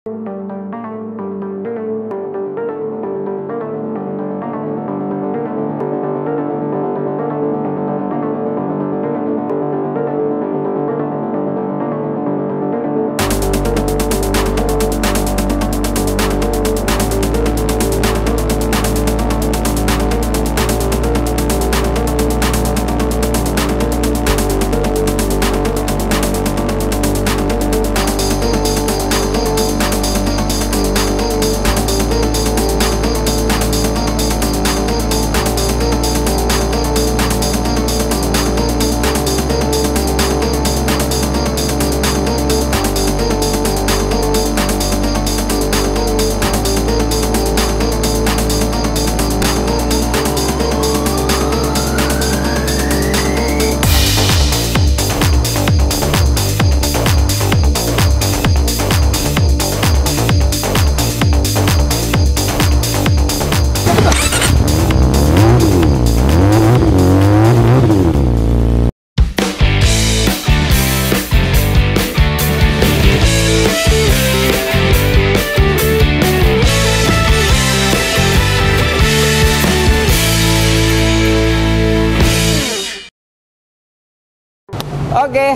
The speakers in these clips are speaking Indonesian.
Oke,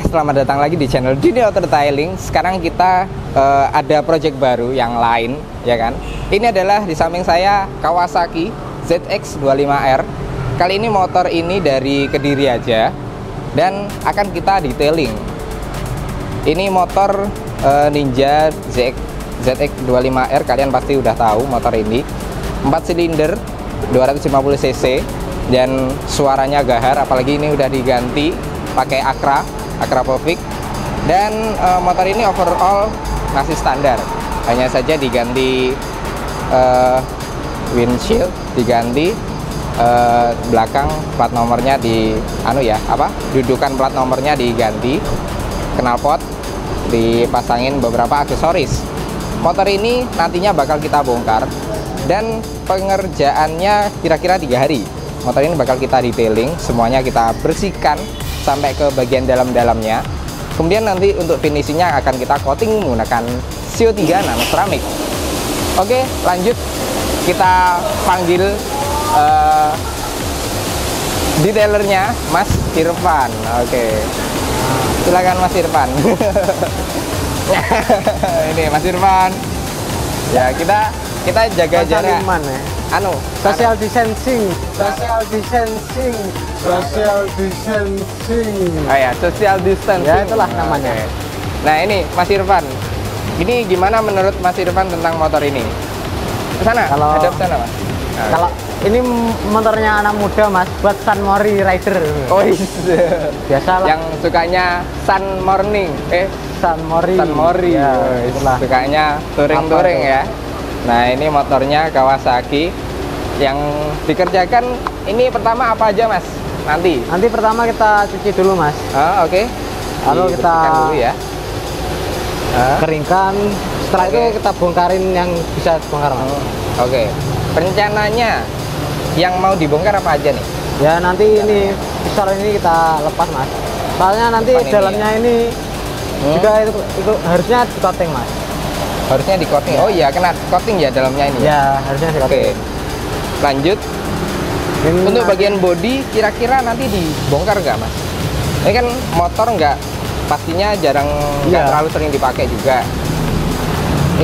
selamat datang lagi di channel Dunia Auto Detailing. Sekarang kita ada project baru yang lain, ya kan? Ini adalah di samping saya Kawasaki ZX25R. Kali ini motor ini dari Kediri aja dan akan kita detailing. Ini motor Ninja ZX25R, kalian pasti udah tahu motor ini. 4 silinder, 250 cc dan suaranya gahar, apalagi ini udah diganti pakai Akrapovic dan motor ini overall masih standar, hanya saja diganti windshield, diganti belakang plat nomornya dudukan plat nomornya diganti, knalpot dipasangin beberapa aksesoris. Motor ini nantinya bakal kita bongkar dan pengerjaannya kira-kira 3 hari. Motor ini bakal kita detailing, semuanya kita bersihkan sampai ke bagian dalam-dalamnya. Kemudian nanti untuk finishingnya akan kita coating menggunakan CO3 nano ceramic. Oke, lanjut kita panggil detailernya Mas Irfan. Oke, silakan Mas Irfan. Ini Mas Irfan. Ya, kita jaga jarak. Social distancing. Oh ya, social distancing. Ya, itulah namanya. Okay. Nah, ini Mas Irfan. Ini gimana menurut Mas Irfan tentang motor ini? Kesana? Ada kesana, Mas? Kalau ini motornya anak muda, Mas, buat Sun Mori Rider. Oh iya. Biasalah. Yang sukanya Sun Morning. Sun Mori. Ya, itulah. Sukanya touring-touring ya. Nah, ini motornya Kawasaki yang dikerjakan ini pertama apa aja, Mas? Nanti pertama kita cuci dulu, Mas. Oke. Lalu kita dulu ya. Keringkan. Setelah itu kita bongkarin yang bisa dibongkar, Mas. Oke. Rencananya yang mau dibongkar apa aja nih? Ya, nanti ini pistol ini kita lepas, Mas. Soalnya nanti dalamnya ini juga itu harusnya di coating, Mas. Harusnya di coating. Oh iya, kena coating ya dalamnya ini. Ya, harusnya di coating. Oke. Lanjut. Untuk bagian bodi kira-kira nanti dibongkar nggak, Mas? Ini kan motor pastinya jarang, nggak terlalu sering dipakai juga.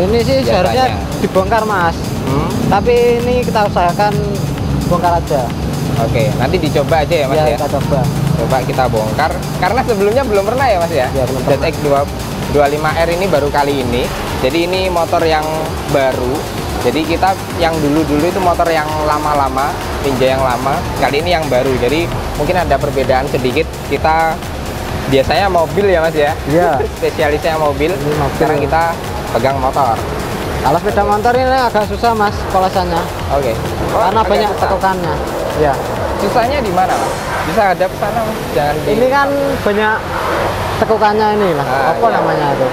Ini sih seharusnya dibongkar, Mas. Tapi ini kita usahakan bongkar aja. Oke, nanti dicoba aja ya, Mas ya. Kita coba. Coba kita bongkar. Karena sebelumnya belum pernah ya, Mas ya. Ya, belum pernah. ZX25R ini baru kali ini. Jadi ini motor yang baru. Jadi kita yang dulu-dulu itu motor yang lama-lama, Ninja yang lama. Kali ini yang baru. Jadi mungkin ada perbedaan sedikit. Kita biasanya mobil ya, Mas ya. Iya. Spesialisnya mobil. Sekarang kita pegang motor. Kalau sepeda motor ini agak susah, Mas, polasannya. Oke. Karena banyak tekukannya. Ya. Susahnya di mana, Mas? Bisa hadap sana, Mas. Jangan Ini kan banyak tekukannya ini lah. Apa namanya itu?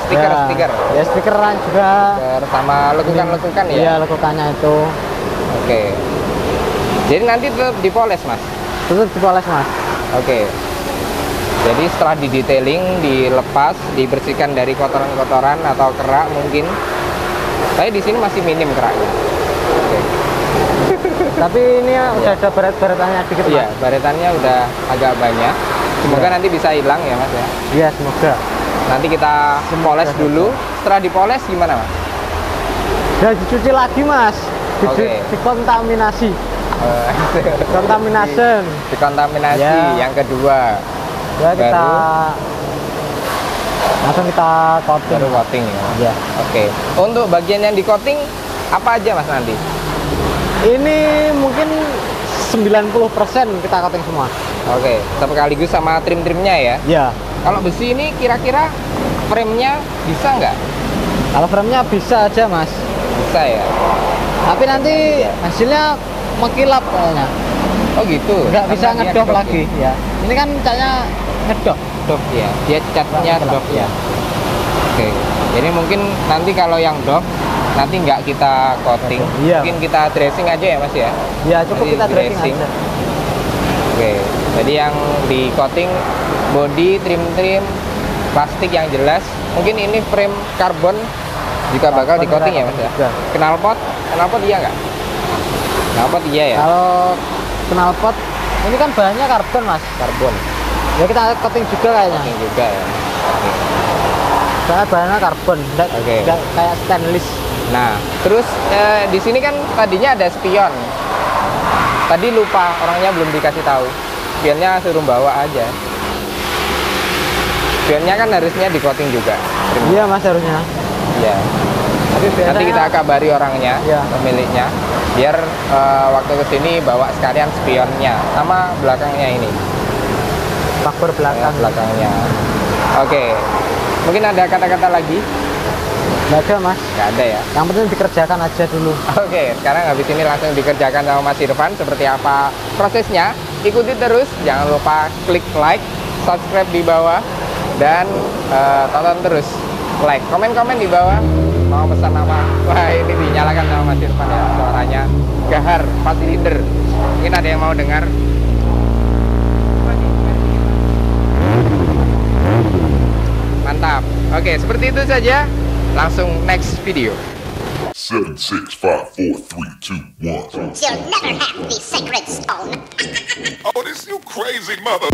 Stiker. Ya, stikeran juga. Sama lekukan-lekukan ya? Iya, lekukannya itu. Oke. Jadi nanti tetap dipoles, Mas? Tetap dipoles, Mas. Oke. Jadi setelah di detailing, dilepas, dibersihkan dari kotoran-kotoran atau kerak mungkin. Tapi di sini masih minim keraknya. Oke. Tapi ini udah ada baret-baretannya dikit, Mas. Iya, baretannya udah agak banyak. Semoga nanti bisa hilang ya, Mas ya. Iya, semoga. Nanti kita poles dulu. Setelah dipoles gimana, Mas? Udah dicuci lagi, Mas. Dikontaminasi. Dikontaminasi Ya. yang kedua. Ya, kita langsung kita coating. Baru coating ya. Ya. Oke. Untuk bagian yang di coating apa aja, Mas, nanti? Ini mungkin 90% kita coating semua. Oke, sekaligus sama trim-trimnya ya. Ya. Kalau besi ini kira-kira frame-nya bisa nggak? Kalau frame-nya bisa aja, Mas. Bisa ya. Tapi nanti hasilnya mengkilap kayaknya. Oh gitu. Nggak bisa Karena dia ngedop ngedop lagi. Ya. Ini kan catnya ngedop. Dop ya. Dia catnya dop ya. Oke. Jadi mungkin nanti kalau yang dop nanti nggak kita coating, Iya. mungkin kita dressing aja ya, Mas ya. Ya, cukup Jadi kita dressing aja. Oke. Jadi yang di coating body, trim-trim, plastik yang jelas. Mungkin ini frame karbon juga bakal di coating ya, Mas ya. juga. Knalpot iya nggak? Knalpot iya ya. Kalau knalpot ini kan bahannya karbon, Mas. Karbon. Ya kita coating juga kayaknya. Coating juga ya. Oke. Soalnya bahannya karbon, nggak kayak stainless. Nah, terus di sini kan tadinya ada spion. Tadi lupa, orangnya belum dikasih tahu. Spionnya suruh bawa aja. Spionnya kan harusnya di coating juga. Iya, Mas, harusnya. Iya. Tapi biasanya, Nanti kita kabari orangnya, Iya. pemiliknya, biar waktu kesini bawa sekalian spionnya sama belakangnya ini. bakber Belakangnya. Oke. Mungkin ada kata-kata lagi? Nggak ada, Mas. Nggak ada ya. Yang penting dikerjakan aja dulu. Oke, sekarang habis ini langsung dikerjakan sama Mas Irfan. Seperti apa prosesnya? Ikuti terus. Jangan lupa klik like, subscribe di bawah, dan tonton terus. Like, komen-komen di bawah. Mau pesan apa? Wah, ini dinyalakan sama Mas Irfan ya. Suaranya gahar, pasti leader. Mungkin ada yang mau dengar. Mantap. Oke, seperti itu saja. Langsung next video. 7, 6, 5, 4, 3, 2, 1. You'll never have the sacred stone. Oh, this you crazy mother.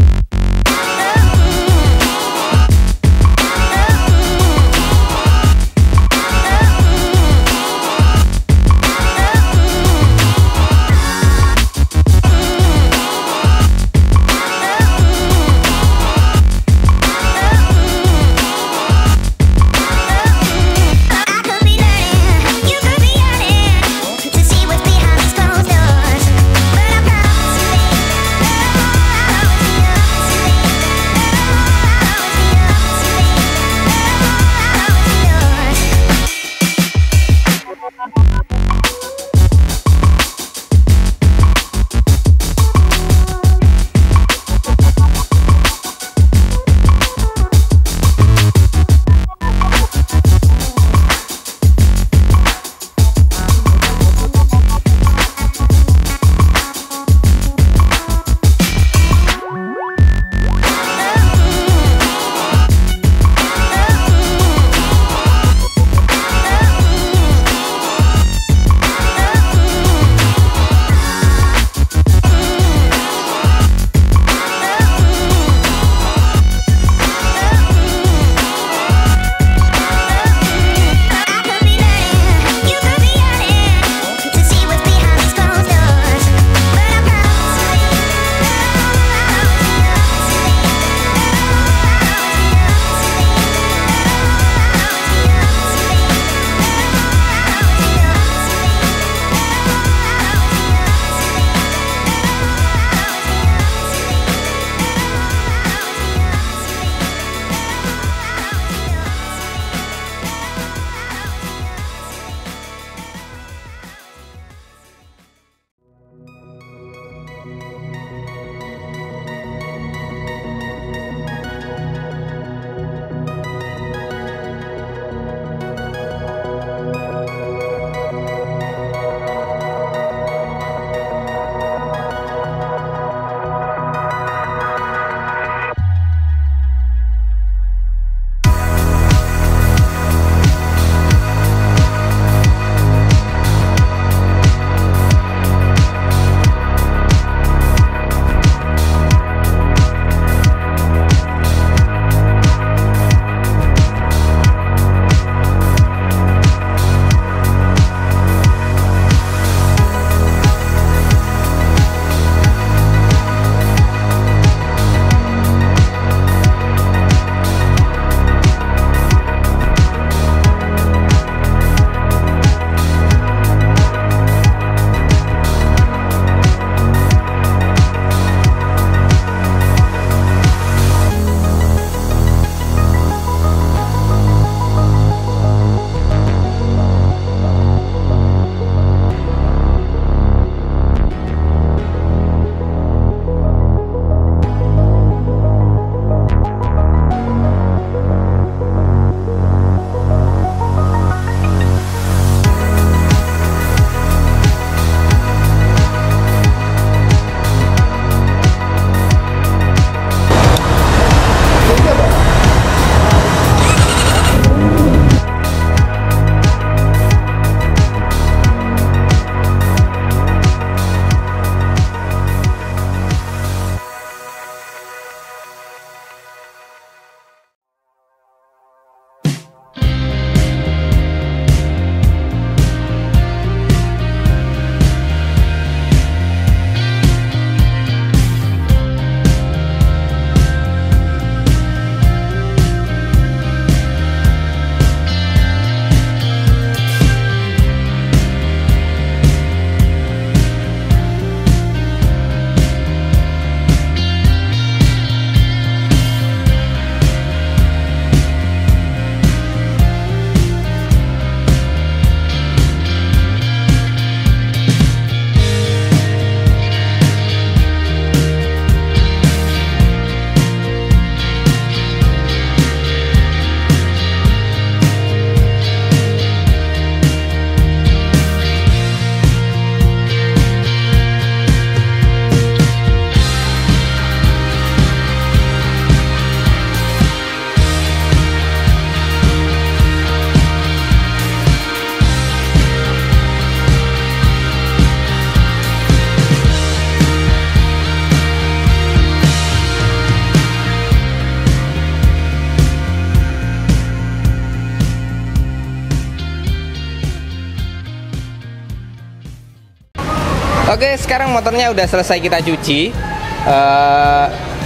Oke, sekarang motornya udah selesai kita cuci.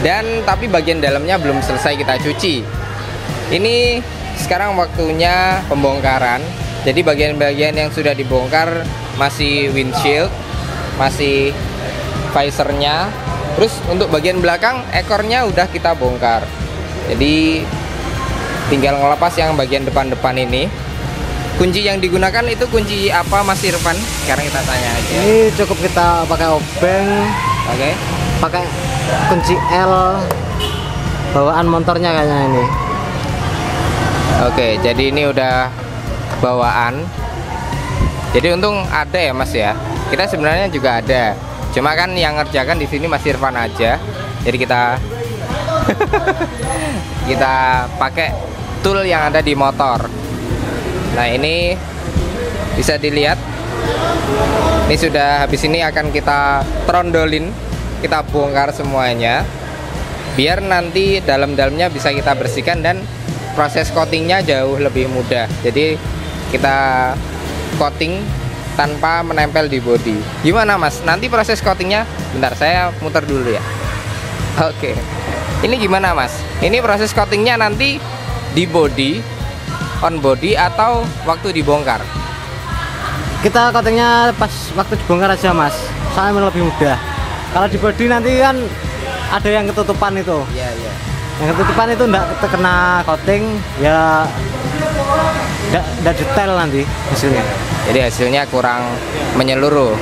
Dan tapi bagian dalamnya belum selesai kita cuci. Ini sekarang waktunya pembongkaran. Jadi bagian-bagian yang sudah dibongkar masih windshield, masih visornya. Terus untuk bagian belakang ekornya udah kita bongkar. Jadi tinggal ngelepas yang bagian depan-depan ini. Kunci yang digunakan itu kunci apa Mas Irfan? Sekarang kita tanya aja. Ini cukup kita pakai obeng, Oke. pakai kunci L bawaan motornya kayaknya ini. Oke, jadi ini udah bawaan. Jadi untung ada ya Mas ya. Kita sebenarnya juga ada. Cuma kan yang ngerjakan di sini Mas Irfan aja. Jadi kita kita pakai tool yang ada di motor. Nah, ini bisa dilihat. Ini sudah habis ini akan kita trondolin, kita bongkar semuanya. Biar nanti dalam-dalamnya bisa kita bersihkan dan proses coatingnya jauh lebih mudah. Jadi kita coating tanpa menempel di bodi. Gimana Mas? Nanti proses coatingnya, bentar saya muter dulu ya. Oke. Ini gimana Mas? Ini proses coatingnya nanti di bodi, on body atau waktu dibongkar? Kita coatingnya pas waktu dibongkar aja Mas, soalnya lebih mudah. Kalau di body nanti kan ada yang ketutupan itu. Iya, iya. Yang ketutupan itu enggak terkena coating, ya enggak detail nanti hasilnya. Jadi hasilnya kurang menyeluruh.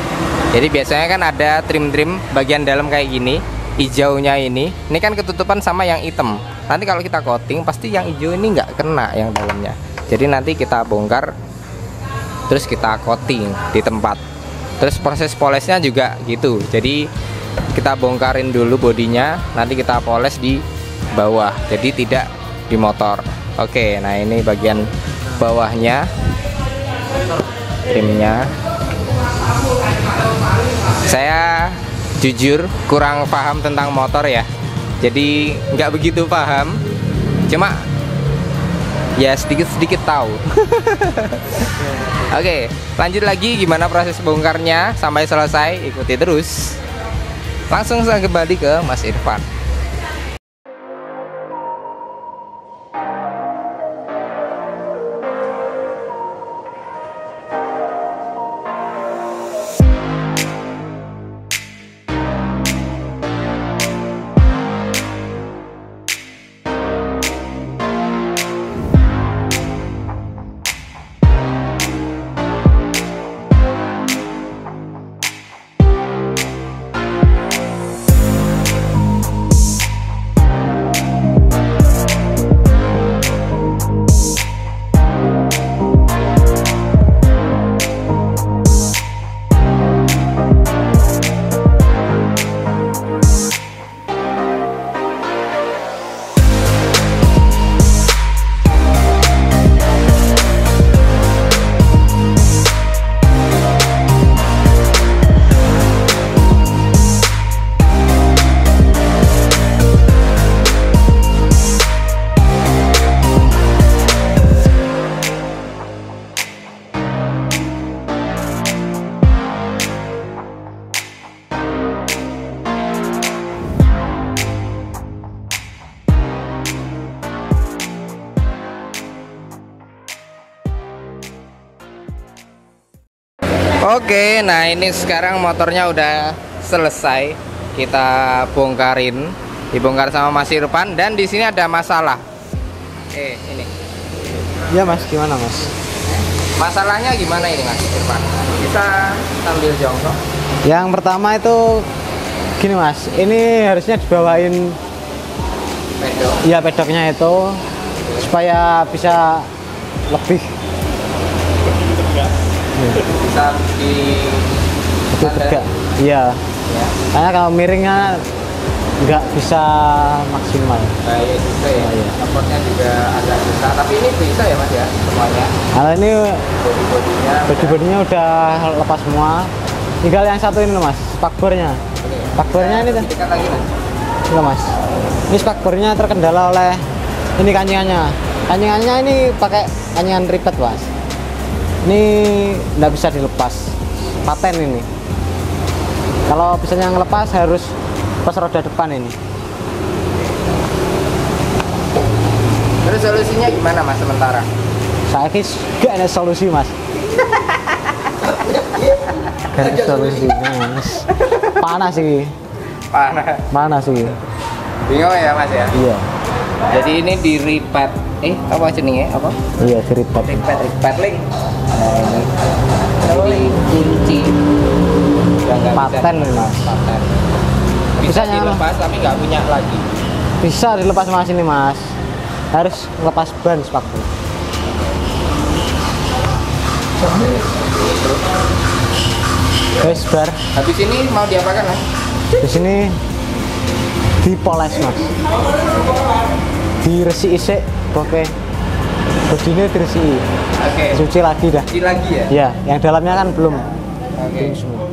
Jadi biasanya kan ada trim-trim bagian dalam kayak gini, hijaunya ini kan ketutupan sama yang hitam. Nanti kalau kita coating pasti yang hijau ini nggak kena yang dalamnya. Jadi nanti kita bongkar, terus kita coating di tempat. Terus proses polesnya juga gitu. Jadi kita bongkarin dulu bodinya, nanti kita poles di bawah. Jadi tidak di motor. Oke, nah ini bagian bawahnya, trimnya. Saya jujur kurang paham tentang motor ya. Jadi nggak begitu paham. Cuma ya sedikit-sedikit tahu. Oke, lanjut lagi gimana proses bongkarnya sampai selesai, ikuti terus. Langsung saya kembali ke Mas Irfan. Oke, nah ini sekarang motornya udah selesai kita bongkarin, dibongkar sama Mas Irfan, dan di sini ada masalah. Ini. Ya Mas, gimana Mas? Masalahnya gimana ini Mas Irfan? Bisa sambil jongkok. Yang pertama itu gini Mas, ini harusnya dibawain Pedok. ya pedoknya itu supaya bisa lebih Bisa di lebih tegak. Iya. ya. Karena kalau miringnya nggak bisa maksimal. Kayak juga ya. Iya. Supportnya juga agak susah, tapi ini bisa ya Mas ya semuanya. Kalau ini Bodi-bodinya. bodi-bodinya udah lepas semua. Tinggal yang satu ini loh Mas, spakbornya. Ini. Spakbornya ini tuh. Dekat lagi Mas. Enggak Mas. Ini spakbornya terkendala oleh ini kancingannya. Kancingannya ini pakai kancingan ribet Mas. Ini nggak bisa dilepas, paten ini. Kalau misalnya ngelepas harus pas roda depan ini. Terus solusinya gimana Mas sementara? Saya kis gak ada solusi Mas. Gak ada solusinya Mas. Panas sih. Panas sih. Bingung ya Mas ya? Iya. Jadi ini di repat, apa jenenge? Apa? Iya, diripat. Repat link. Nah, ini kunci. Udah nggak Paten, bisa, Mas. Paten. Bisa Bisa nyala. dilepas tapi nggak punya lagi. Bisa dilepas Mas ini Mas. Harus lepas ban sepatu. Guys, bar. Habis ini mau diapakan Mas? Di sini dipoles Mas. Diresiki sik, oke. Begini diresiki. Oke. Cuci lagi dah. Cuci lagi ya? Ya, yang dalamnya kan belum. Oke. Belum semua.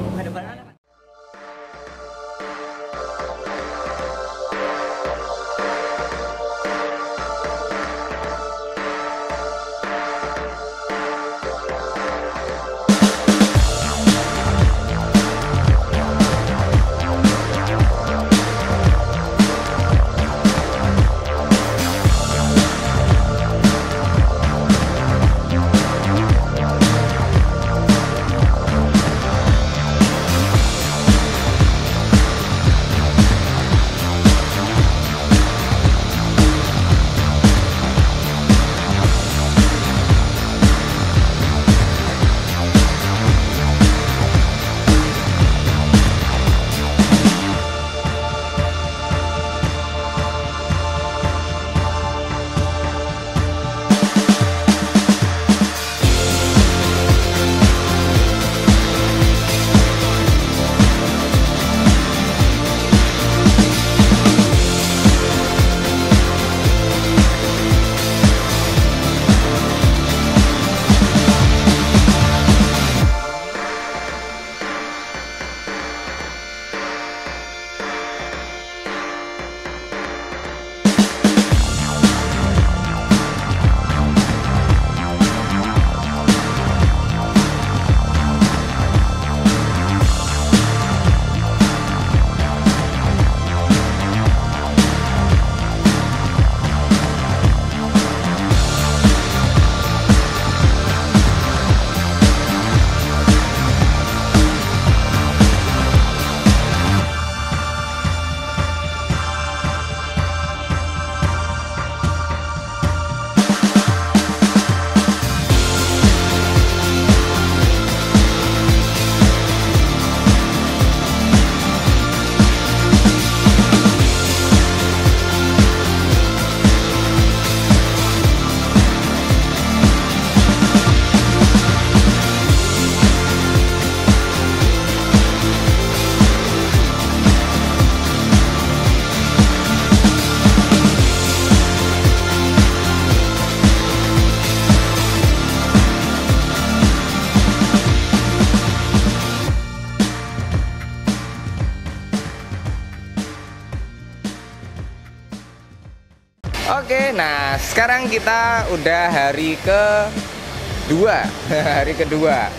Oke, nah sekarang kita udah hari kedua. Hari kedua.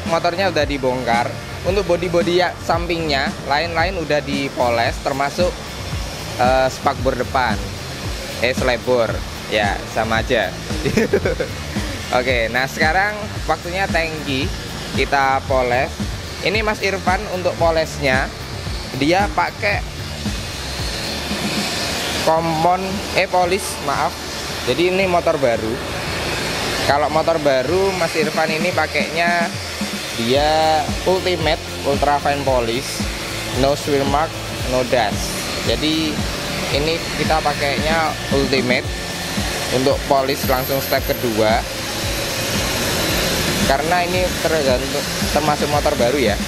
Motornya udah dibongkar. Untuk bodi-bodi ya, sampingnya, lain-lain udah dipoles, termasuk spakbor depan, selebor, ya sama aja. Oke, nah sekarang waktunya tangki kita poles. Ini Mas Irfan untuk polesnya, dia pakai kompon polis, maaf. Jadi ini motor baru. Kalau motor baru Mas Irfan ini pakainya dia ultimate ultra fine polish, no swear mark, no dust. Jadi ini kita pakainya ultimate untuk polish langsung step kedua. Karena ini termasuk motor baru ya.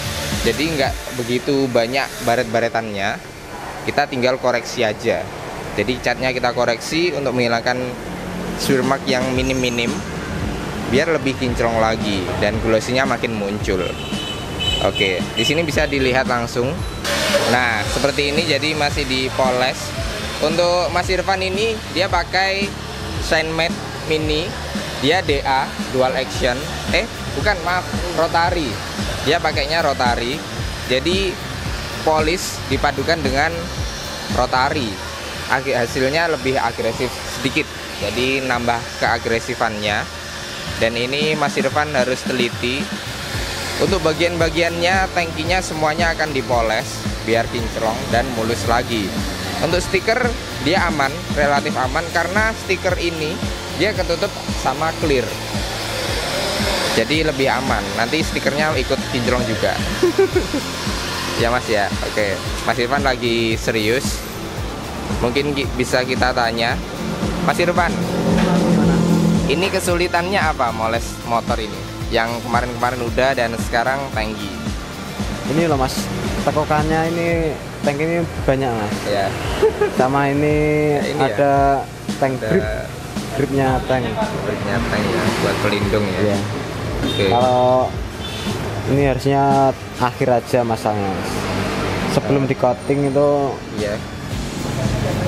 Jadi nggak begitu banyak baret-baretannya. Kita tinggal koreksi aja. Jadi catnya kita koreksi untuk menghilangkan swear mark yang minim-minim, biar lebih kinclong lagi dan glosinya makin muncul. Oke, di sini bisa dilihat langsung. Nah, seperti ini jadi masih dipoles. Untuk Mas Irfan ini dia pakai Shine Matte Mini. Dia DA dual action. Bukan, maaf, rotary. Dia pakainya rotary. Jadi polis dipadukan dengan rotari, hasilnya lebih agresif sedikit, jadi nambah keagresifannya. Dan ini Mas Irfan harus teliti. Untuk bagian-bagiannya, tangkinya semuanya akan dipoles biar kinclong dan mulus lagi. Untuk stiker dia aman, relatif aman, karena stiker ini dia ketutup sama clear, jadi lebih aman. Nanti stikernya ikut kinclong juga. Ya Mas ya, oke. Mas Irfan lagi serius. Mungkin bisa kita tanya, Mas Irfan, ini kesulitannya apa moles motor ini? Yang kemarin-kemarin udah dan sekarang tangki. Ini loh Mas, tekokannya ini tank ini banyak Mas. Ya. Sama ini, ini ada tank Ada gripnya tank. gripnya tank ya, buat pelindung ya. Iya. Oke. Kalau ini harusnya akhir aja masangnya Mas. Sebelum di coating itu Iya.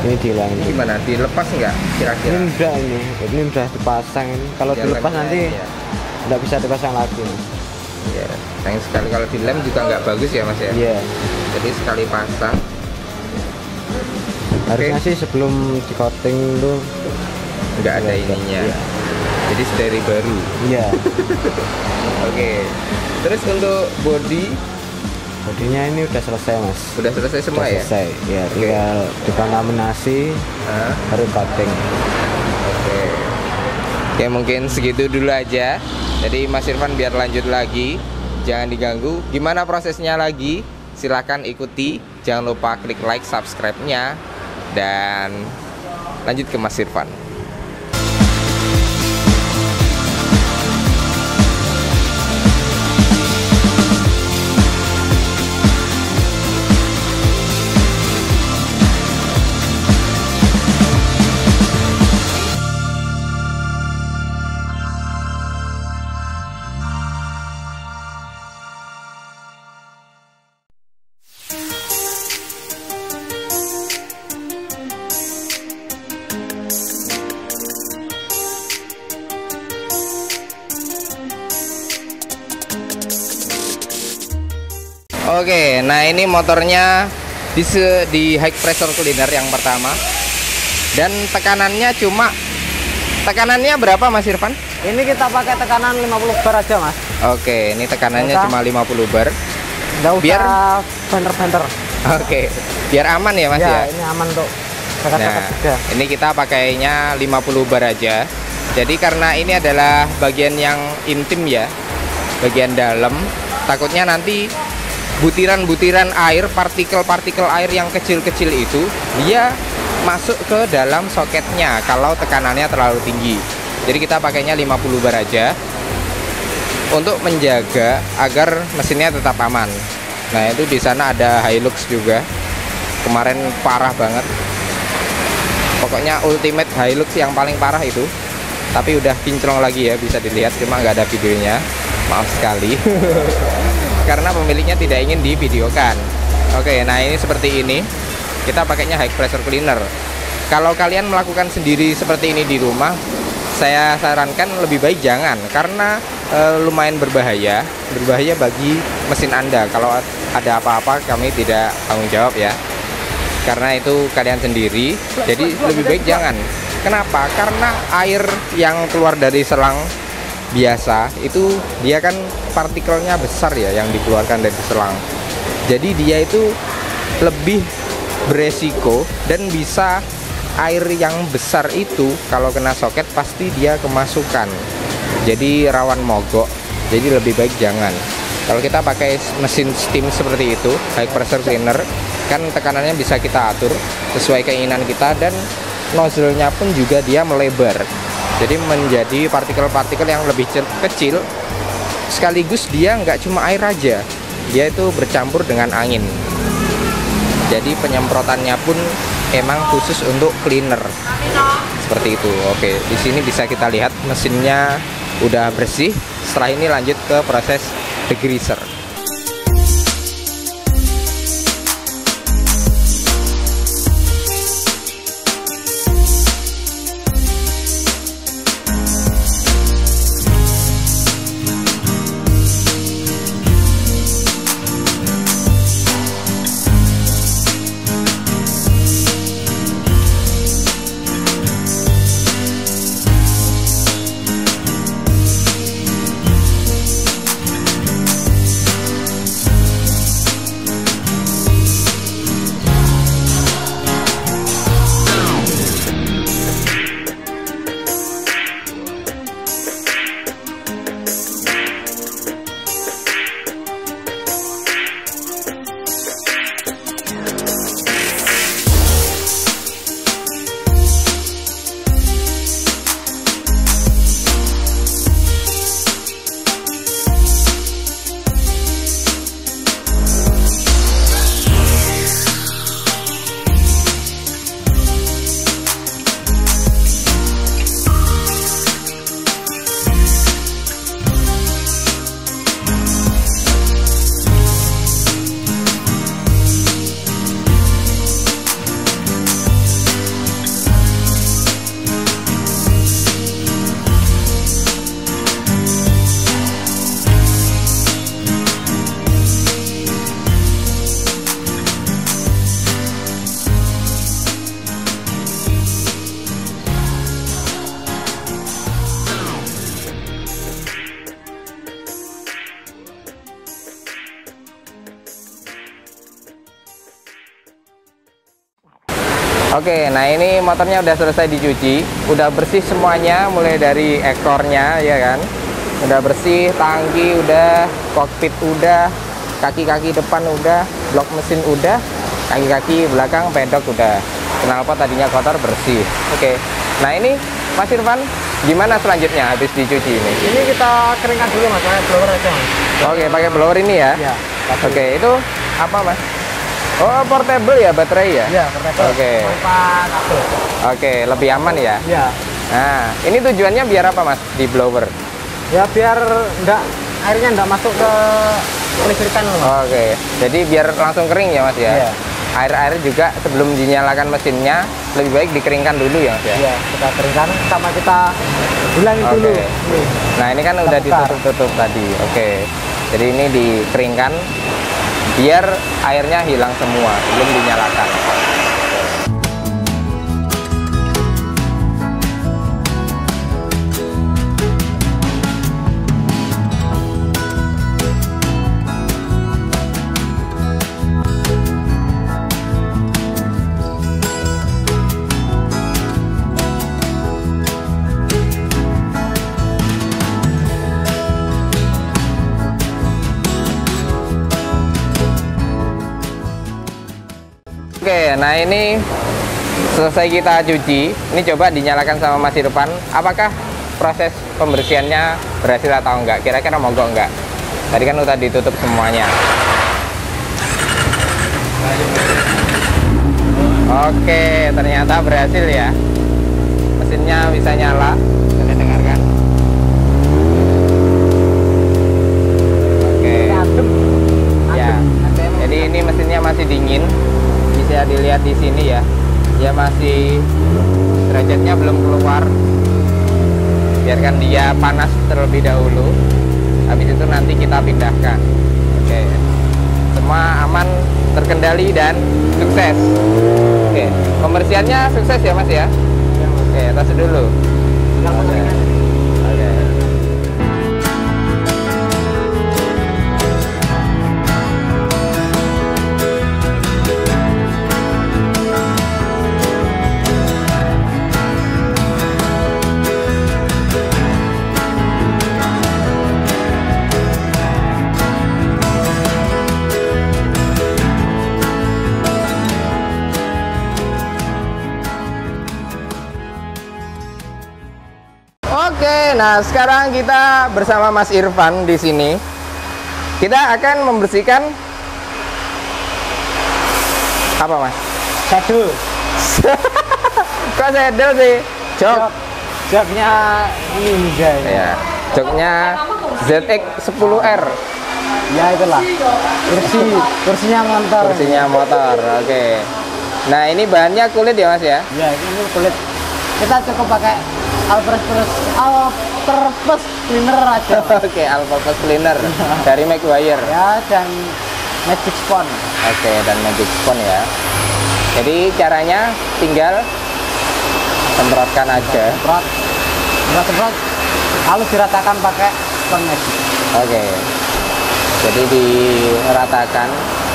ini dihilangin. Gimana? Dilepas nggak kira-kira? Ini udah dipasang ini. Kalau Dia dilepas lemnya, nanti ya. nggak bisa dipasang lagi. Iya. Sayang sekali kalau dilem juga nggak bagus ya Mas ya. Iya. Jadi sekali pasang. Harusnya sih sebelum di coating itu Nggak ada ininya. Iya. Jadi dari baru. Iya. Oke. Terus untuk Bodinya ini udah selesai Mas. udah selesai semua Udah ya? selesai. Ya, tinggal dikontaminasi Hah? baru coating. Oke. Oke, mungkin segitu dulu aja. Jadi Mas Irfan biar lanjut lagi, jangan diganggu. Gimana prosesnya lagi? Silahkan ikuti. Jangan lupa klik like, subscribe-nya, dan lanjut ke Mas Irfan. Oke, nah ini motornya di high pressure cleaner yang pertama. Dan tekanannya berapa Mas Irfan? Ini kita pakai tekanan 50 bar aja Mas. Oke, ini tekanannya Nggak cuma 50 bar. Nggak usah Biar banter-banter. Oke, biar aman ya Mas ya. Ini aman untuk dekat-dekat Nah, juga. ini kita pakainya 50 bar aja. Jadi karena ini adalah bagian yang intim ya, bagian dalam, takutnya nanti butiran-butiran air, partikel-partikel air yang kecil-kecil itu dia masuk ke dalam soketnya kalau tekanannya terlalu tinggi. Jadi kita pakainya 50 bar aja untuk menjaga agar mesinnya tetap aman. Nah, itu di sana ada Hilux juga. Kemarin parah banget. Pokoknya ultimate Hilux yang paling parah itu. Tapi udah kinclong lagi ya, bisa dilihat, cuma nggak ada videonya. Maaf sekali. Karena pemiliknya tidak ingin divideokan. Oke, nah ini seperti ini. Kita pakainya high pressure cleaner. Kalau kalian melakukan sendiri seperti ini di rumah, saya sarankan lebih baik jangan, karena lumayan berbahaya bagi mesin Anda. Kalau ada apa-apa kami tidak tanggung jawab ya, karena itu kalian sendiri. Jadi lebih baik jangan. Kenapa? Karena air yang keluar dari selang biasa itu dia kan partikelnya besar ya, yang dikeluarkan dari selang. Jadi dia itu lebih beresiko, dan bisa air yang besar itu kalau kena soket pasti dia kemasukan, jadi rawan mogok. Jadi lebih baik jangan. Kalau kita pakai mesin steam seperti itu, high pressure cleaner, kan tekanannya bisa kita atur sesuai keinginan kita, dan nozzle-nya pun juga dia melebar, jadi menjadi partikel-partikel yang lebih kecil. Sekaligus dia nggak cuma air aja, dia itu bercampur dengan angin. Jadi penyemprotannya pun emang khusus untuk cleaner seperti itu. Oke, di sini bisa kita lihat mesinnya udah bersih. Setelah ini lanjut ke proses degreaser. Oke, nah ini motornya udah selesai dicuci, udah bersih semuanya, mulai dari ekornya ya kan, udah bersih, tangki udah, kokpit udah, kaki-kaki depan udah, blok mesin udah, kaki-kaki belakang pedok udah, knalpot tadinya kotor bersih. Oke, nah ini Mas Irfan, gimana selanjutnya habis dicuci ini? Ini kita keringkan dulu mas, pakai blower aja mas. Oke, pakai blower ini ya? Iya. Oke, itu apa mas? Oh, portable ya baterai ya? Iya, portable. Oke. Tanpa kabel. Oke, lebih aman ya? Iya. Nah, ini tujuannya biar apa mas di blower? Ya biar airnya enggak masuk ke listrikan loh mas. Oke, jadi biar langsung kering ya mas ya? Iya. Air-air juga sebelum dinyalakan mesinnya lebih baik dikeringkan dulu ya mas ya? Iya, kita keringkan sama kita bilangin dulu. Oke. Nih. Nah ini kan Kita udah bongkar. ditutup-tutup tadi. Oke, jadi ini dikeringkan biar airnya hilang semua sebelum dinyalakan. Oke, nah ini selesai kita cuci. Ini coba dinyalakan sama Mas Irfan. Apakah proses pembersihannya berhasil atau enggak? Kira-kira mogok enggak? Tadi kan udah ditutup semuanya. Oke, ternyata berhasil ya. Mesinnya bisa nyala. Bisa dengarkan. Oke. Adem. Ya. Jadi ini mesinnya masih dingin. Bisa dilihat di sini ya. Dia masih derajatnya belum keluar. Biarkan dia panas terlebih dahulu. Habis itu nanti kita pindahkan. Oke. Semua aman, terkendali dan sukses. Oke. Pembersihannya sukses ya Mas ya? Oke, tos dulu. Oke. Oke. Oke, nah sekarang kita bersama Mas Irfan di sini. Kita akan membersihkan apa, Mas? Saddle. Kok saddle sih? Jok. Joknya Ninja ini. Ya, joknya ZX 10R. Ya itulah. Kursinya motor. Kursinya motor. Oke. Nah, ini bahannya kulit ya, Mas ya? Ya, ini kulit. Kita cukup pakai all-purpose cleaner aja. Oke, all-purpose cleaner dari Maguire. Ya, dan Magic Spon. Oke, dan Magic Spon ya. Jadi caranya tinggal semprotkan aja. Semprot, lalu diratakan pakai spon magic. Oke. Jadi diratakan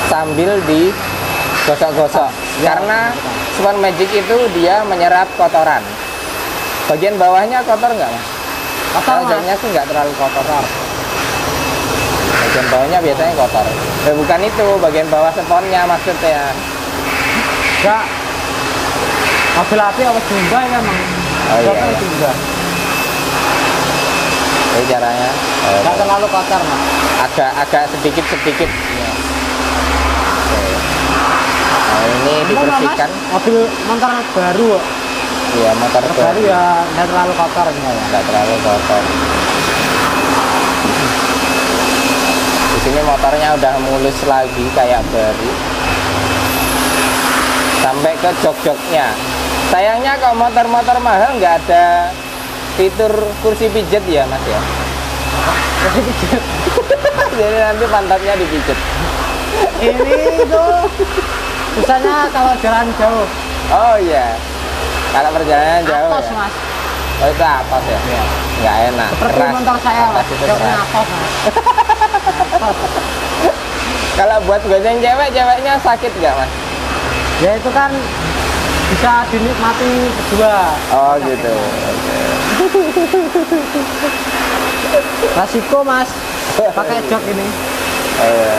sambil digosok-gosok. Ya, Karena spon magic itu dia menyerap kotoran. Bagian bawahnya kotor nggak, Mas? Kotor, Kalau Mas. joknya sih nggak terlalu kotor. Bagian bawahnya biasanya kotor. Bukan itu, bagian bawah sponnya maksudnya. Enggak. Mobil api apa juga ya, Mang? Oh, iya, iya. Juga. Jadi caranya Enggak terlalu kotor, Mas. agak sedikit. Iya. Oke. Nah, ini dibersihkan. Mobil motor baru kok. Iya, motor Baru ya enggak terlalu kotor ini ya. nggak terlalu kotor. Di sini motornya udah mulus lagi kayak baru. Sampai ke jok-joknya. Sayangnya kalau motor-motor mahal nggak ada fitur kursi pijet ya, Mas ya. Kursi pijet. Jadi nanti pantatnya dipijet. Ini tuh susahnya kalau jalan jauh. Oh iya. Kalau perjalanan jauh Atos, ya. Mas. Oh itu atas ya? Iya. Nggak enak. Seperti Keras. motor saya, Mas. Atas itu Joknya keras. atos, Mas. Atos. Kalau buat goceng ceweknya sakit nggak, Mas? Ya itu kan bisa dinikmati berdua. Oh gitu. Resiko mas, pakai jok ini. Oh, iya.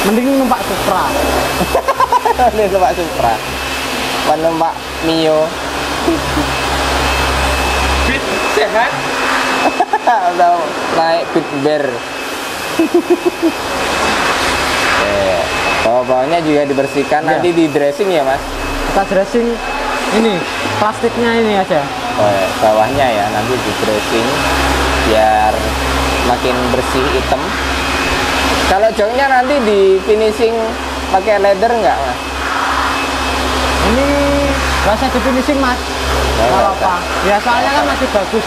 Mending numpak Supra. Ini numpak Supra. Numpak Mio. Beat sehat. Atau naik Beat Bear. Bawah-bawahnya juga dibersihkan, Ya. nanti di dressing ya mas? Kita dressing ini, plastiknya ini aja. Oh, ya. Bawahnya ya, nanti di dressing biar makin bersih hitam. Kalau joknya nanti di finishing pakai leather nggak mas? Ini nggak usah di finishing mas. nggak Kalau usah. apa? Ya soalnya kan masih bagus.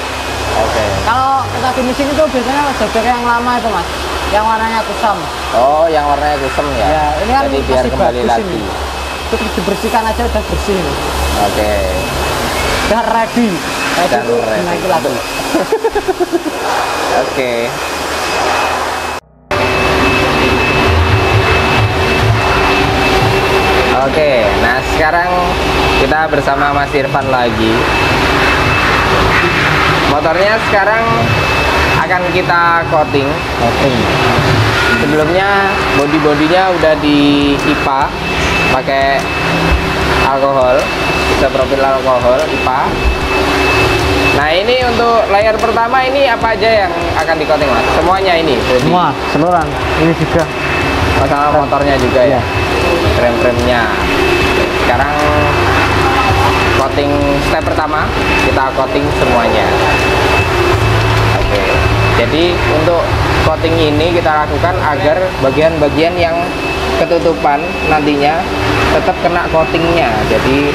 Oke. Kalau kita finishing itu biasanya jok yang lama itu mas, yang warnanya kusam. Oh, yang warnanya kusem ya? Ya ini kan Jadi biar masih kembali bagus lagi. ini. Cukup dibersihkan aja udah bersih. Oke. Udah ready. Ready Dan tuh ready. dinaiki lagi. Oke. Oke, nah sekarang kita bersama Mas Irfan lagi. Motornya sekarang akan kita coating. Sebelumnya body-bodinya udah di IPA pakai alkohol, isopropil alkohol IPA. Nah ini untuk layar pertama ini apa aja yang akan di coating mas? Semuanya ini? Body. Semua, seluruhan. Ini juga. Masalah motornya juga ya? Frame-framenya. Sekarang coating step pertama, kita coating semuanya. Oke, jadi untuk coating ini kita lakukan agar bagian-bagian yang ketutupan nantinya tetap kena coatingnya. Jadi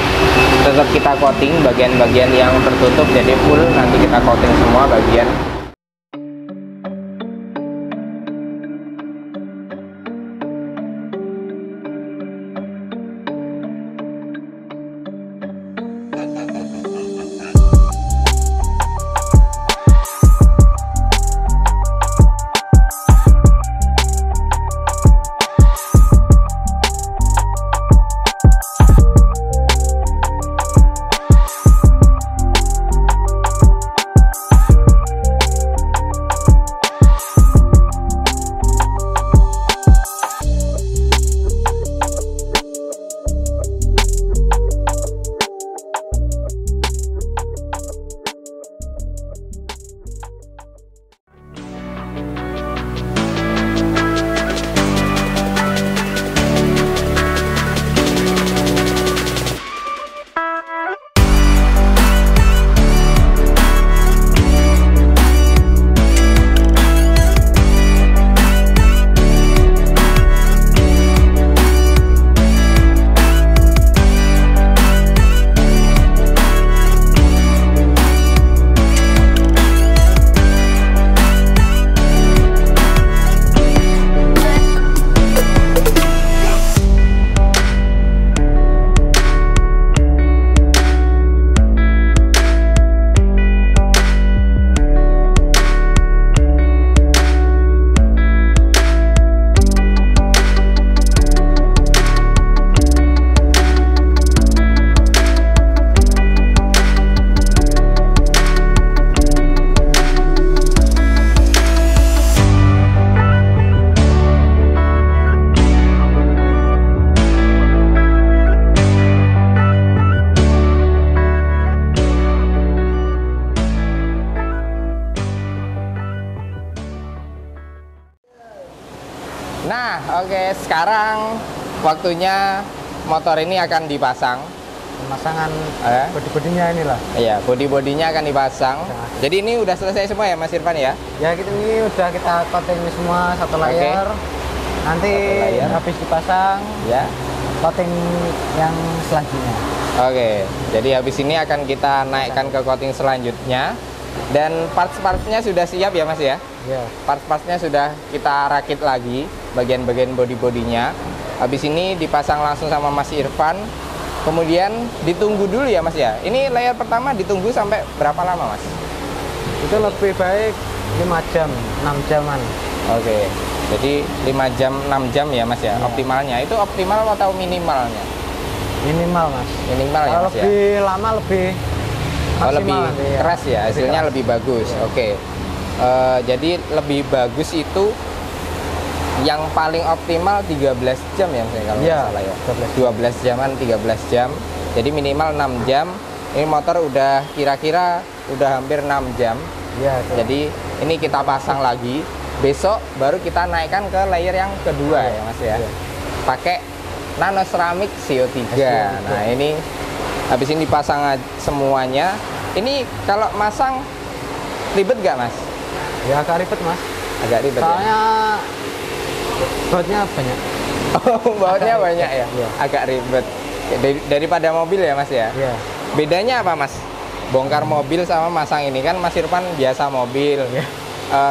tetap kita coating bagian-bagian yang tertutup, jadi full nanti kita coating semua bagian. Nah, oke, sekarang waktunya motor ini akan dipasang. Pemasangan Eh? bodi-bodinya inilah. Iya, bodi-bodinya akan dipasang. Ya. Jadi ini udah selesai semua ya, Mas Irfan ya? Ya kita ini udah kita coating semua satu layar. Nanti Satu layar. habis dipasang Ya. coating yang selanjutnya. Oke, jadi habis ini akan kita naikkan ke coating selanjutnya. Dan parts-partsnya sudah siap ya, Mas ya? Ya. Parts-partsnya sudah kita rakit lagi, bagian-bagian body-bodinya. Habis ini dipasang langsung sama Mas Irfan. Kemudian ditunggu dulu ya Mas ya. Ini layar pertama ditunggu sampai berapa lama Mas? Itu lebih baik 5 jam, 6 jaman. Oke. Jadi 5 jam, 6 jam ya Mas ya, Ya. optimalnya. Itu optimal atau minimalnya? Minimal mas. Minimal ya Kalau mas ya. lebih lama lebih Oh, lebih maksimal nanti, ya. keras ya, hasilnya keras. lebih bagus. Oke. Jadi lebih bagus itu yang paling optimal 13 jam ya mas, kalau Iya, nggak salah ya. 12 jaman, 13 jam. Jadi minimal 6 jam. Ini motor udah kira-kira udah hampir 6 jam. Iya. Jadi ini kita pasang lagi. Besok baru kita naikkan ke layer yang kedua ya mas ya. Iya. Pakai nano ceramic CO3. Nah ini habis ini dipasang semuanya. Ini kalau masang ribet gak mas? Ya agak ribet mas. Agak ribet Soalnya bautnya banyak. ya? Oh, bautnya Agak banyak ya? ribet, iya. Agak ribet. Daripada mobil ya mas ya? Iya. Bedanya apa mas? Bongkar mobil sama masang ini kan Mas Irfan biasa mobil. Iya.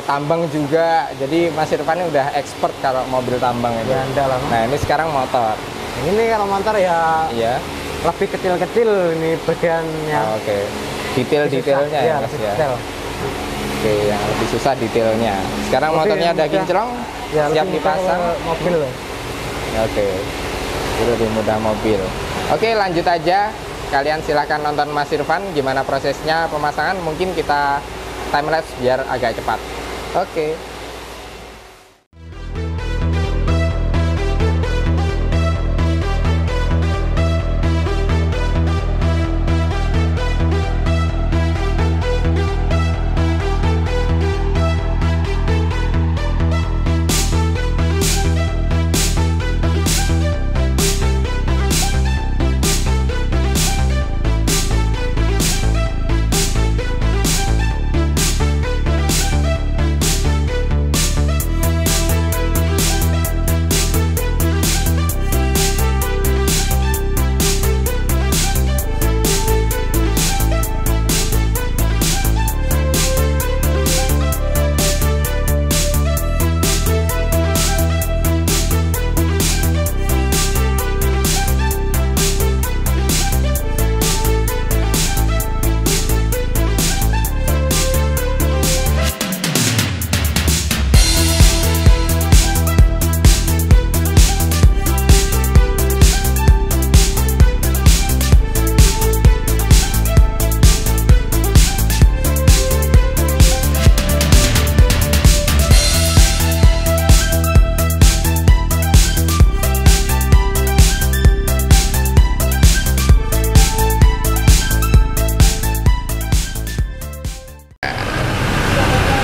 Tambang juga, jadi Mas Irfan ini udah expert kalau mobil tambang itu. Ya enggak lah mas. Nah ini sekarang motor. Ini kalau motor ya Iya. lebih kecil-kecil ini bagiannya. Oh, oke. Detail-detailnya ya mas ya. Detail. Oke, yang lebih susah detailnya. Sekarang Lebih motornya udah mudah. kinclong, Ya, siap lebih mudah dipasang. ke mobil. Oke, itu lebih mudah mobil. Oke, lanjut aja. Kalian silahkan nonton Mas Irfan gimana prosesnya pemasangan. Mungkin kita time lapse biar agak cepat. Oke.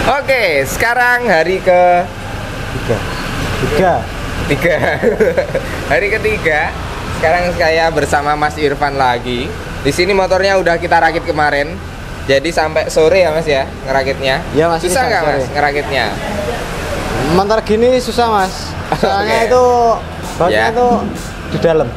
Oke, sekarang hari tiga. Hari ketiga. Sekarang saya bersama Mas Irfan lagi. Di sini motornya udah kita rakit kemarin. Jadi sampai sore ya Mas ya ngerakitnya. Iya, Mas, Susah ini nggak sampai Mas sore. ngerakitnya? Motor gini susah mas. Soalnya Oke. itu bautnya Ya. itu di dalam.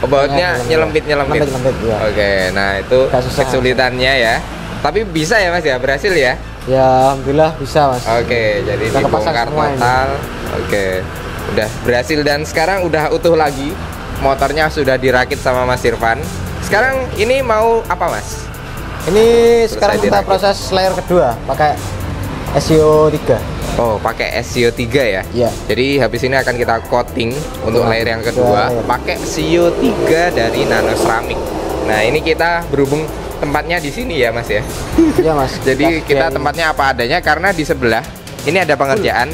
Oh, bautnya Ya, nyelempit. Nyelempit, ya. Oke, nah itu Agak susah. kesulitannya ya. Tapi bisa ya Mas ya, berhasil ya. Ya alhamdulillah bisa mas. Oke, jadi Kita kepasang dibongkar semua ini. total. Oke, udah berhasil dan sekarang udah utuh lagi. Motornya sudah dirakit sama Mas Irfan. Sekarang ini mau apa Mas? Ini sekarang kita dirakit. proses layer kedua pakai SEO 3. Oh, pakai SEO 3 ya? Iya. Jadi habis ini akan kita coating untuk Iya, layer yang kedua layer. pakai SEO 3 dari Nano Ceramic. Nah, ini kita berhubung tempatnya di sini ya Mas ya. Iya mas. Jadi kita sediain. tempatnya apa adanya karena di sebelah ini ada pengerjaan.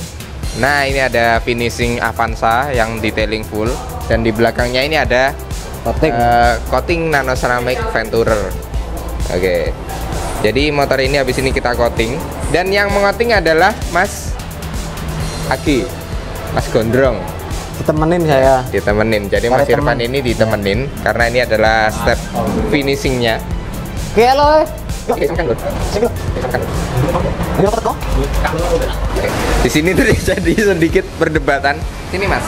Nah, ini ada finishing Avanza yang detailing full dan di belakangnya ini ada coating. coating Nano Ceramic Venturer. Oke. Jadi motor ini habis ini kita coating dan yang mengoting adalah Mas Agi, Mas Gondrong Ditemenin saya. ditemenin. Jadi Cari Mas Irfan teman. ini ditemenin karena ini adalah step finishingnya. Oke lo. Oke, silakan, Lur. Silakan. Ayo kok. Oke. Di sini terjadi sedikit perdebatan. Sini Mas.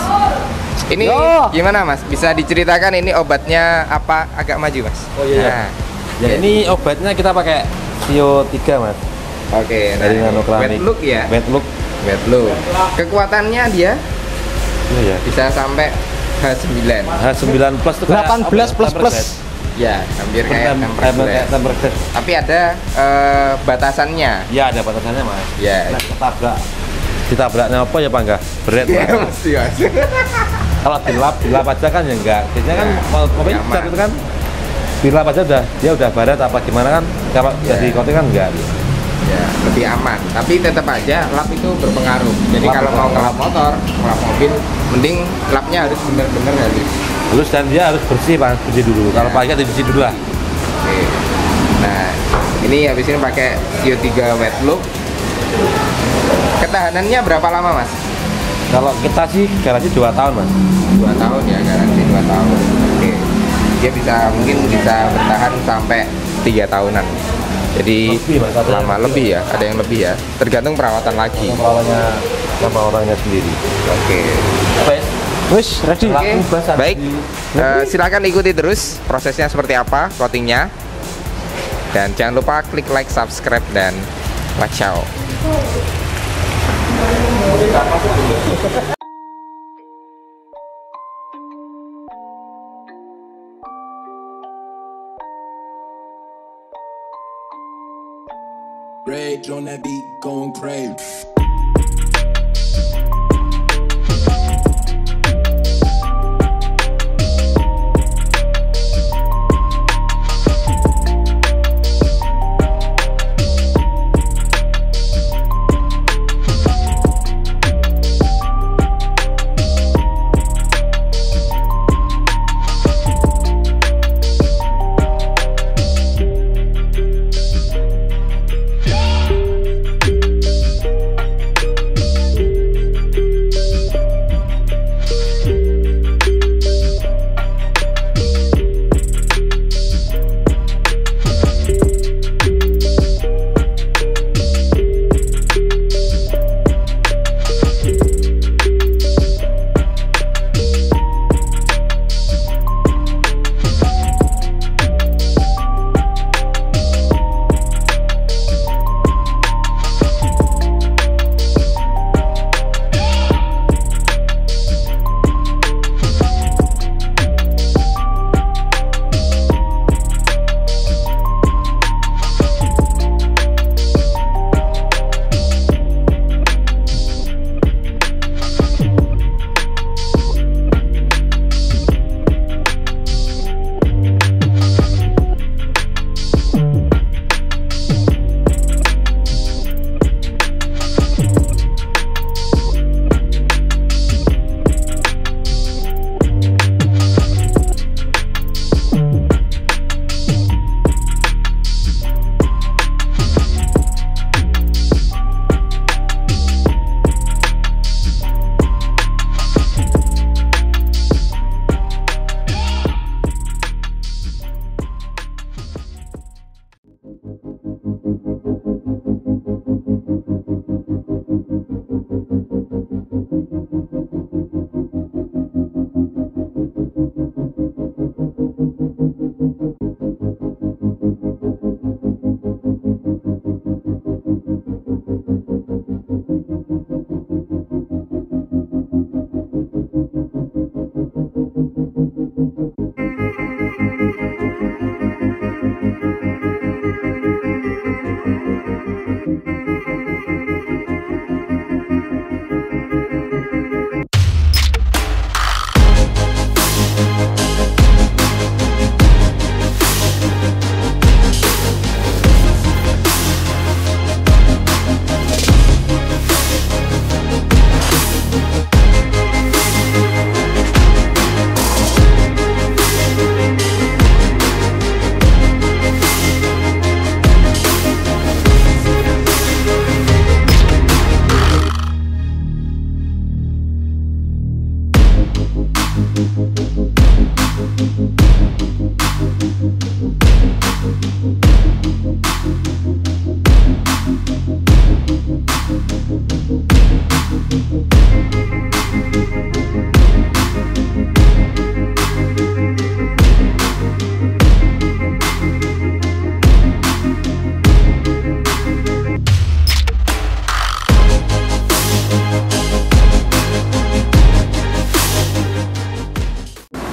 Ini Yo. gimana Mas? Bisa diceritakan ini obatnya apa? Agak maju Mas. Oh, iya, iya. Nah, Ya ini obatnya kita pakai Sio 3 mas. Oke. Dari Nah, Nano Ceramic. wet look ya. Wet look. Wet look. Kekuatannya dia Iya ya. bisa sampai H9. H9 plus tuh 18 plus plus. Ya, hampir kayak tempered kayak glass. tempered glass. Tapi ada batasannya. Ya ada batasannya mas. Ya. Nah, ditabraknya apa ya pak enggak? Berat Ya, mas. mesti Mas. Kalau dilap aja kan ya enggak. Biasanya kan Ya, mobil nyaman. cat itu kan dilap aja dia udah baret apa gimana kan. Kalau Ya. jadi coating kan enggak. Ya, lebih aman. Tapi tetap aja lap itu berpengaruh. Jadi Lap kalau mau berpengaruh. ngelap motor, ngelap mobil, mending lapnya harus bener-bener halus. Halus dan dia harus bersih Pak, bersih dulu. Kalau pakai dibersih dulu lah. Oke. Nah, ini habis ini pakai CO3 wet look. Ketahanannya berapa lama, Mas? Kalau kita sih garansi 2 tahun Mas. 2 tahun ya, garansi 2 tahun. Oke. Dia mungkin bisa bertahan sampai 3 tahunan. Jadi Lebih, Mas, ada lama yang lebih ya, ada yang lebih ya. Tergantung perawatan lagi. Perawatannya sama orangnya sendiri. Oke. Wes, Wis, ready. Oke, laku basan baik. di- Silakan ikuti terus prosesnya seperti apa coatingnya. Dan jangan lupa klik like, subscribe, dan watch out. Rage on that beat, going crazy.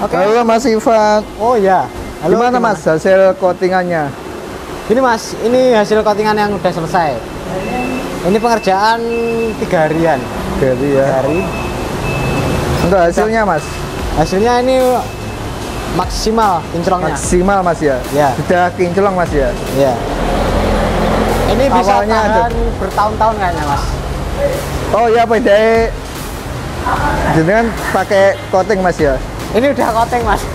Oke. Halo Mas Ivan. Oh ya. Halo, Gimana Mas hasil coatingannya? Gini Mas, ini hasil coatingan yang udah selesai. Ini pengerjaan 3 harian. Jadi ya. Hari. Untuk hasilnya mas? Hasilnya ini maksimal kinclongnya. Maksimal mas ya? Ya. Sudah kinclong mas ya? Iya. Ini bisa Awalnya tahan bertahun-tahun kayaknya mas. Oh iya, beda. Jangan pakai coating mas ya? Ini udah coating mas. Saya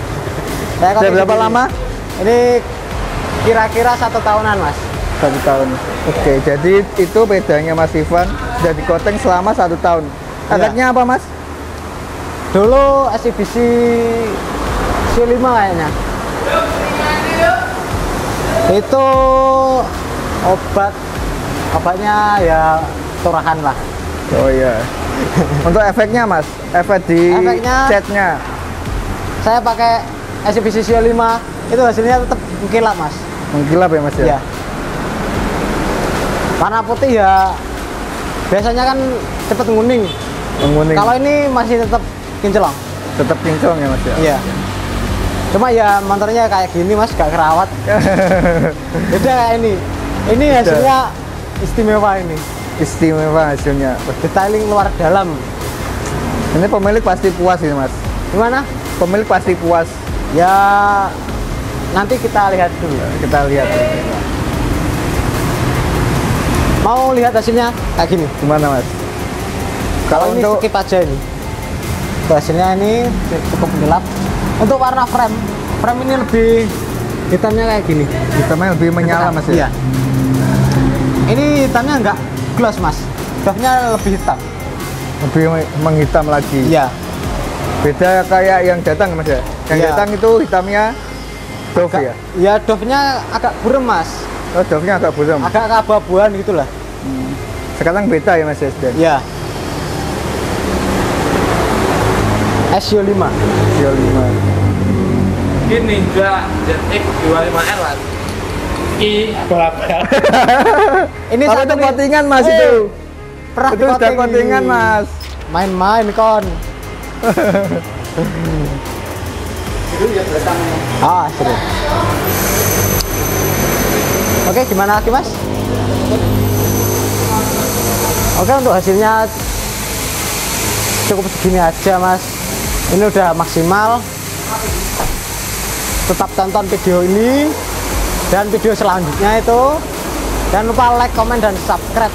Sudah coating berapa sendiri. lama? Ini kira-kira 1 tahunan mas. 1 tahun. Oke, jadi itu bedanya Mas Ivan sudah di coating selama 1 tahun. Iya. Efeknya apa mas? Dulu SCBC C5 kayaknya. Itu obatnya ya turahan lah. Oh iya. Untuk efeknya mas? Efek di Efeknya- catnya? Saya pakai SCBC C5 itu hasilnya tetap mengkilap mas. Mengkilap ya mas ya? Iya. Warna putih ya biasanya kan cepet nguning. Menguning. Kalau ini masih tetap kinclong. Tetap kinclong ya mas ya? Iya. Cuma ya motornya kayak gini mas, gak kerawat. Beda kayak ini. Ini Beda. hasilnya istimewa ini. Istimewa hasilnya. Detailing luar dalam. Ini pemilik pasti puas ini mas. Gimana? Pemilik pasti puas. Ya nanti kita lihat dulu. Kita lihat. Mau lihat hasilnya kayak gini. Gimana mas? Kalau ini untuk skip aja ini. Untuk hasilnya ini cukup gelap. Untuk warna frame ini lebih hitamnya kayak gini. hitamnya lebih menyala mas ya? Iya. Ini hitamnya enggak gloss mas. Glossnya lebih hitam. Lebih menghitam lagi. Iya. Beda kayak yang datang mas ya? Yang Iya. datang itu hitamnya Dove ya? Ya Dove-nya agak buram mas. Oh, Dove-nya agak buram. Agak keabu-abuan gitulah. Sekarang beda ya mas ya? Sudah? Iya. SU5. Sio 5. Ini Ninja ZX 25R lah. Balap-balap. Ini Apa satu itu nih. coatingan mas Eh, itu? Pernah Itu sudah di-coating. coatingan mas. Main-main kon. Ah, seru. Oke, gimana lagi mas? Oke, untuk hasilnya cukup segini aja mas. Ini udah maksimal. Tetap tonton video ini dan video selanjutnya itu. Jangan lupa like, komen, dan subscribe